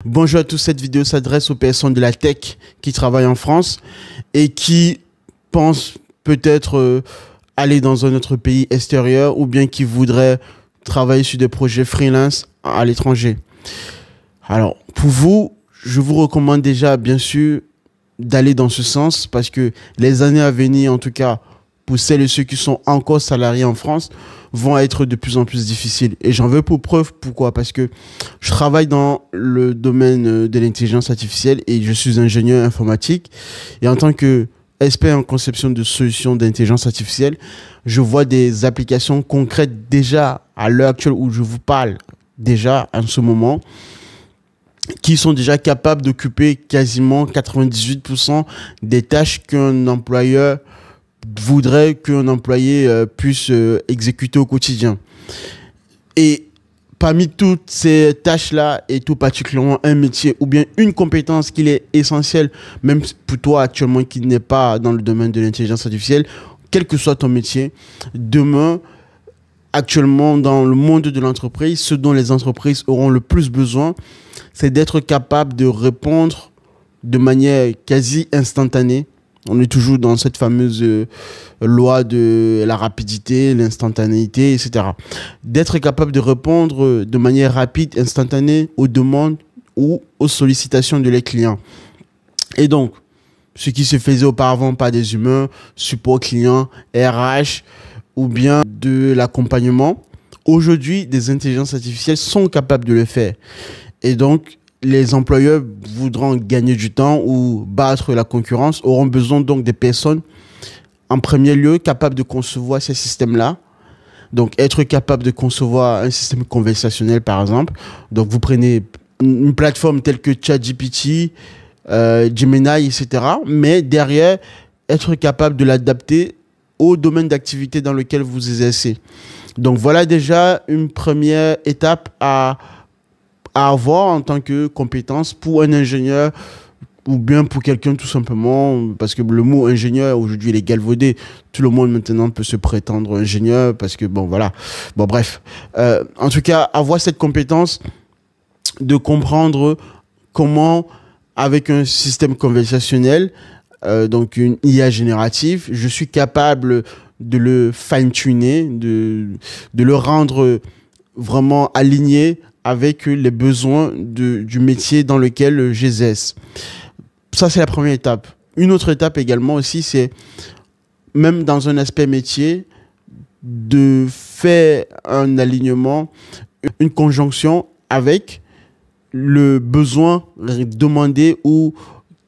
Bonjour à tous, cette vidéo s'adresse aux personnes de la tech qui travaillent en France et qui pensent peut-être aller dans un autre pays extérieur ou bien qui voudraient travailler sur des projets freelance à l'étranger. Alors, pour vous, je vous recommande déjà, bien sûr, d'aller dans ce sens parce que les années à venir, en tout cas, pour celles et ceux qui sont encore salariés en France, vont être de plus en plus difficiles. Et j'en veux pour preuve. Pourquoi? Parce que je travaille dans le domaine de l'intelligence artificielle et je suis ingénieur informatique. Et en tant que expert en conception de solutions d'intelligence artificielle, je vois des applications concrètes déjà à l'heure actuelle où je vous parle, déjà en ce moment, qui sont déjà capables d'occuper quasiment 98% des tâches qu'un employeur voudrait qu'un employé puisse exécuter au quotidien. Et parmi toutes ces tâches-là, et tout particulièrement un métier ou bien une compétence qui est essentielle, même pour toi actuellement qui n'est pas dans le domaine de l'intelligence artificielle, quel que soit ton métier, demain, actuellement dans le monde de l'entreprise, ce dont les entreprises auront le plus besoin, c'est d'être capable de répondre de manière quasi instantanée. On est toujours dans cette fameuse loi de la rapidité, l'instantanéité, etc. D'être capable de répondre de manière rapide, instantanée aux demandes ou aux sollicitations de les clients. Et donc, ce qui se faisait auparavant par des humains, support client, RH ou bien de l'accompagnement, aujourd'hui, des intelligences artificielles sont capables de le faire. Et donc, les employeurs voudront gagner du temps ou battre la concurrence, auront besoin donc des personnes, en premier lieu, capables de concevoir ces systèmes-là. Donc, être capable de concevoir un système conversationnel, par exemple. Donc, vous prenez une plateforme telle que ChatGPT, Gemini, etc. Mais derrière, être capable de l'adapter au domaine d'activité dans lequel vous exercez. Donc, voilà déjà une première étape à avoir en tant que compétence pour un ingénieur ou bien pour quelqu'un tout simplement, parce que le mot ingénieur aujourd'hui il est galvaudé, tout le monde maintenant peut se prétendre ingénieur parce que bon voilà, bon bref, en tout cas avoir cette compétence de comprendre comment avec un système conversationnel, donc une IA générative, je suis capable de le fine-tuner, de le rendre vraiment aligné avec les besoins du métier dans lequel j'exerce. Ça, c'est la première étape. Une autre étape également aussi, c'est même dans un aspect métier, de faire un alignement, une conjonction avec le besoin demandé ou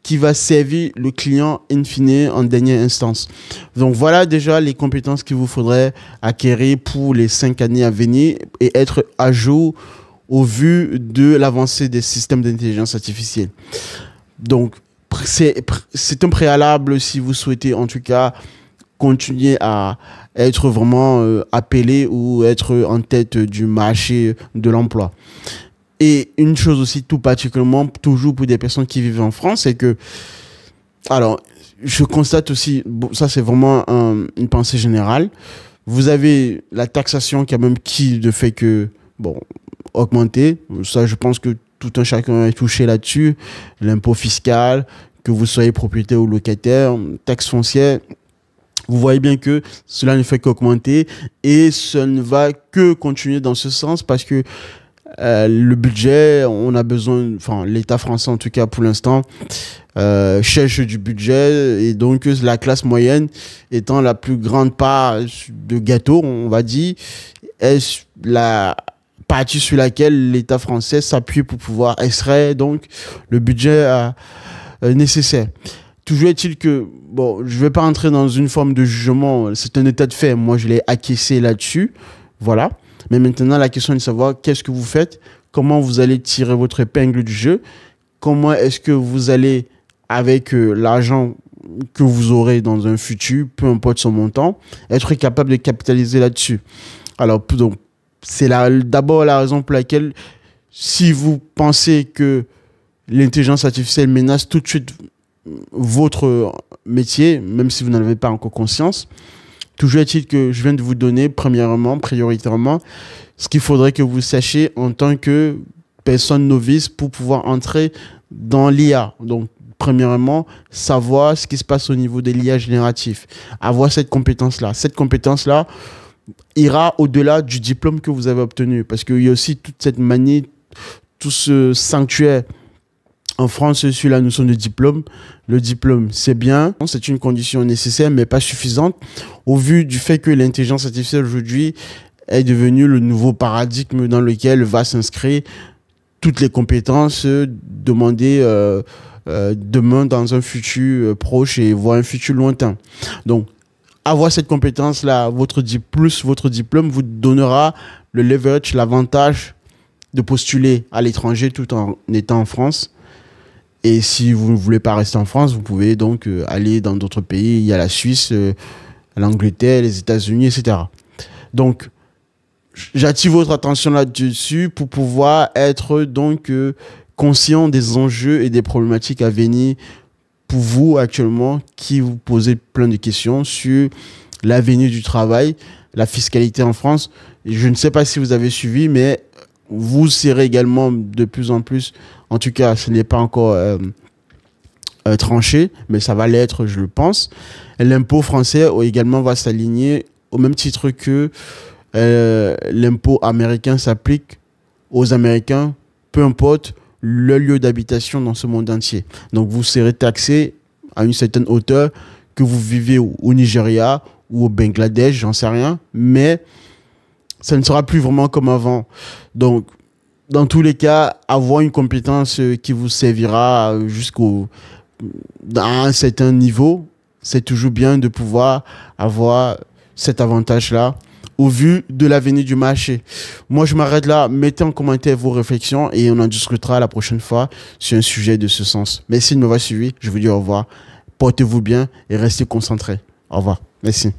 qui va servir le client in fine en dernière instance. Donc voilà déjà les compétences qu'il vous faudrait acquérir pour les 5 années à venir et être à jour au vu de l'avancée des systèmes d'intelligence artificielle. Donc, c'est un préalable si vous souhaitez en tout cas continuer à être vraiment appelé ou être en tête du marché de l'emploi. Et une chose aussi tout particulièrement, toujours pour des personnes qui vivent en France, c'est que, alors, je constate aussi, bon, ça c'est vraiment une pensée générale, vous avez la taxation qui a même de fait que, bon, augmenter. Ça, je pense que tout un chacun est touché là-dessus. L'impôt fiscal, que vous soyez propriétaire ou locataire, taxe foncière. Vous voyez bien que cela ne fait qu'augmenter et ça ne va que continuer dans ce sens parce que le budget, on a besoin, enfin l'État français en tout cas pour l'instant, cherche du budget et donc la classe moyenne étant la plus grande part de gâteau, on va dire, est la partie sur laquelle l'État français s'appuie pour pouvoir extraire donc le budget nécessaire. Toujours est-il que, bon, je ne vais pas entrer dans une forme de jugement, c'est un état de fait, moi je l'ai acquiescé là-dessus, voilà. Mais maintenant la question est de savoir qu'est-ce que vous faites, comment vous allez tirer votre épingle du jeu, comment est-ce que vous allez, avec l'argent que vous aurez dans un futur, peu importe son montant, être capable de capitaliser là-dessus. Alors, donc, c'est d'abord la raison pour laquelle, si vous pensez que l'intelligence artificielle menace tout de suite votre métier, même si vous n'en avez pas encore conscience, toujours est-il que je viens de vous donner, premièrement, prioritairement, ce qu'il faudrait que vous sachiez en tant que personne novice pour pouvoir entrer dans l'IA. Donc, premièrement, savoir ce qui se passe au niveau de l'IA génératif. Avoir cette compétence-là. Cette compétence-là ira au-delà du diplôme que vous avez obtenu. Parce qu'il y a aussi toute cette manie, tout ce sanctuaire en France sur la notion de diplôme. Le diplôme, c'est bien, c'est une condition nécessaire, mais pas suffisante. Au vu du fait que l'intelligence artificielle aujourd'hui est devenue le nouveau paradigme dans lequel va s'inscrire toutes les compétences demandées demain dans un futur proche et voire un futur lointain. Donc, avoir cette compétence-là, plus votre diplôme vous donnera le leverage, l'avantage de postuler à l'étranger tout en étant en France. Et si vous ne voulez pas rester en France, vous pouvez donc aller dans d'autres pays. Il y a la Suisse, l'Angleterre, les États-Unis, etc. Donc, j'attire votre attention là-dessus pour pouvoir être donc conscient des enjeux et des problématiques à venir pour vous actuellement qui vous posez plein de questions sur l'avenir du travail, la fiscalité en France. Je ne sais pas si vous avez suivi, mais vous serez également de plus en plus, en tout cas ce n'est pas encore tranché, mais ça va l'être, je le pense. L'impôt français également va s'aligner au même titre que l'impôt américain s'applique aux Américains, peu importe le lieu d'habitation dans ce monde entier. Donc vous serez taxé à une certaine hauteur, que vous vivez au Nigeria ou au Bangladesh, j'en sais rien, mais ça ne sera plus vraiment comme avant. Donc, dans tous les cas, avoir une compétence qui vous servira à un certain niveau, c'est toujours bien de pouvoir avoir cet avantage-là au vu de l'avenir du marché. Moi, je m'arrête là. Mettez en commentaire vos réflexions et on en discutera la prochaine fois sur un sujet de ce sens. Merci de m'avoir suivi. Je vous dis au revoir. Portez-vous bien et restez concentrés. Au revoir. Merci.